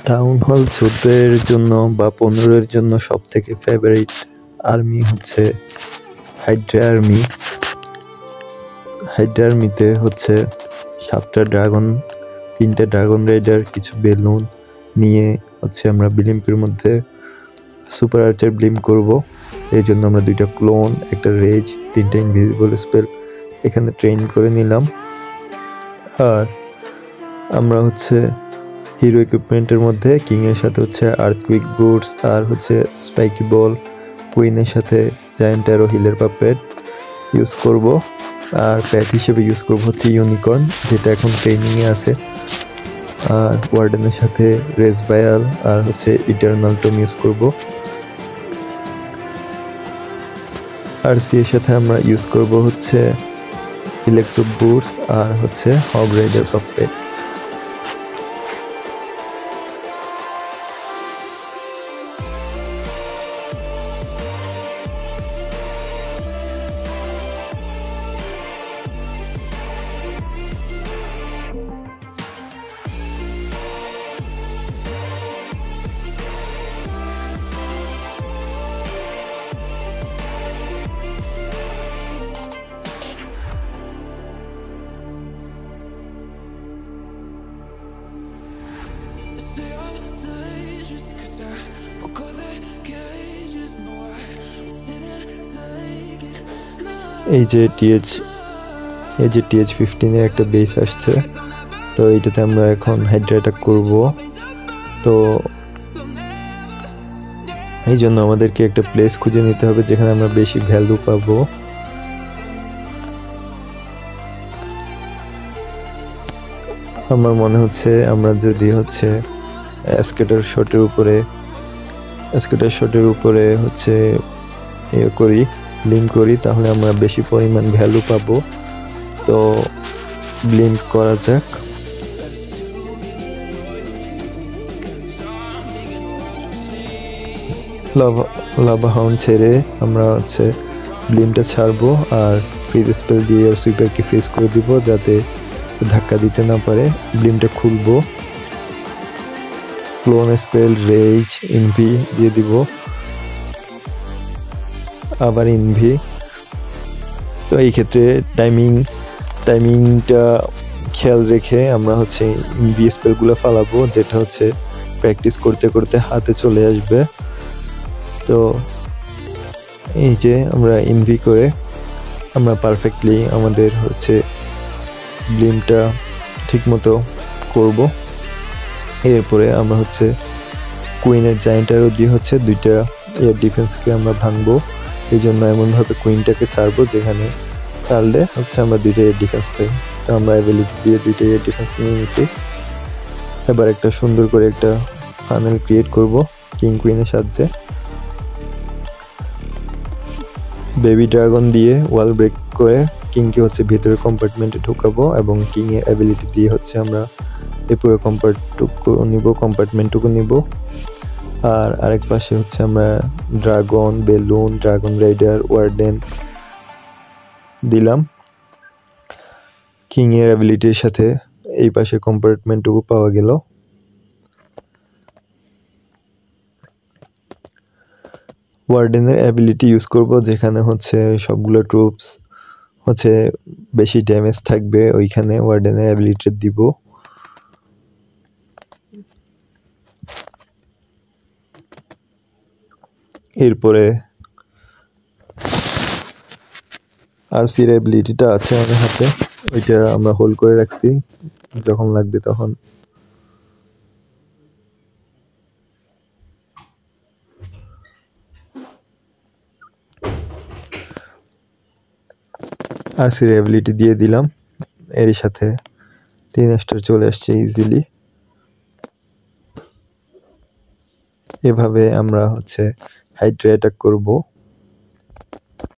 Town hall 14 এর জন্য বা 15 এর জন্য সবথেকে ফেভারিট আর্মি হচ্ছে হাইড্রা আর্মি। হাইড্রা আর্মিতে হচ্ছে 7টা ড্রাগন, 3টা ড্রাগন রাইডার, কিছু বেলুন নিয়ে হচ্ছে আমরা ব্লিম্পের মধ্যে সুপার আর্চার ব্লিম করব। এই জন্য আমরা 2টা ক্লোন, একটা রেজ, 3টা ইনভিজিবল স্পেল এখানে ট্রেন করে নিলাম। আর আমরা হচ্ছে হিরো ইকুইপমেন্টের মধ্যে কিং এর সাথে হচ্ছে আর্থকুইক বুটস, আর হচ্ছে স্পাইকি বল, কুইনের সাথে জায়ান্ট অ্যারো হিলের পাপেট ইউজ করব। আর প্যাট হিসেবে ইউজ করব হচ্ছে ইউনিকর্ন, যেটা এখন ট্রেনিংয়ে আছে। আর ওয়ার্ডেনের সাথে রেজ বায়াল আর হচ্ছে ইটারনাল টম ইউজ করব। আর সি এর সাথে আমরা ইউজ করব হচ্ছে ইলেকট্রো বুটস আর হচ্ছে হগ রাইডার পাপেট। এই যে TH15 এর একটা বেস আসছে, তো এইটাতে আমরা এখন হাইড্রা অ্যাটাক করব। তো এই জন্য আমাদেরকে একটা প্লেস খুঁজে নিতে হবে যেখানে আমরা বেশি ভ্যালু পাবো। আমার মনে হচ্ছে আমরা যদি হচ্ছে স্কেটার শটের উপরে হচ্ছে ব্লিম করি তাহলে আমরা বেশি পরিমাণ ভ্যালু পাবো। তো ব্লিম করা যাক। লাভা হাউন্ড ছেড়ে আমরা হচ্ছে ব্লিমটা ছাড়বো আর ফ্রিজ স্পেল দিয়ে আর সুইপারকে ফ্রিজ করে দিব যাতে ধাক্কা দিতে না পারে। ব্লিমটা খুলবো, ক্লোন স্পেল, রেজ, ইনভি দিয়ে দিব, আবার ইনভি। তো এই ক্ষেত্রে টাইমিংটা খেয়াল রেখে আমরা হচ্ছে ইনভি স্পেলগুলো ফালাবো, যেটা হচ্ছে প্র্যাকটিস করতে করতে হাতে চলে আসবে। তো এই যে আমরা ইনভি করে আমরা পারফেক্টলি আমাদের হচ্ছে ব্লিমটা ঠিকমতো করব। এরপরে আমরা হচ্ছে কুইনের জায়ান্ট অ্যারো দিয়ে হচ্ছে 2টা এয়ার ডিফেন্সকে আমরা ভাঙবো। এই জন্য এমনভাবে কুইনটাকে ছাড়বো যেখানে ছাড়লে হচ্ছে আমরা 2টা এয়ার ডিফেন্স পাই। তো আমরা অ্যাবিলিটি দিয়ে 2টা এয়ার ডিফেন্স নিয়ে নিছি। এবার একটা সুন্দর করে একটা ফানেল ক্রিয়েট করব কিং কুইনের সাহায্যে। বেবি ড্রাগন দিয়ে ওয়াল ব্রেক করে কিংকে হচ্ছে ভিতরে কম্পার্টমেন্টে ঢুকাবো এবং কিং এর অ্যাবিলিটি দিয়ে হচ্ছে আমরা এই পুরো কম্পার্টমেন্টটুকু নিব। আর আরেক পাশে হচ্ছে আমরা dragon, balloon, dragon rider, warden দিলাম। কিং এর অ্যাবিলিটির সাথে এই পাশের কম্পার্টমেন্টটুকু পাওয়া গেল। ওয়ার্ডেনের অ্যাবিলিটি ইউজ করব যেখানে হচ্ছে সবগুলো ট্রুপস হচ্ছে বেশি ড্যামেজ থাকবে, ওইখানে ওয়ার্ডেনের অ্যাবিলিটি দিব। এরপরে আরসির অ্যাবিলিটিটা আছে আমাদের হাতে, ওইটা আমরা হোল্ড করে রাখছি, যখন লাগবে তখন আরসির অ্যাবিলিটি দিয়ে দিলাম। এর সাথে 3 স্টার চলে আসছে ইজিলি। এভাবে আমরা হচ্ছে হাইড্রা অ্যাটাক করব।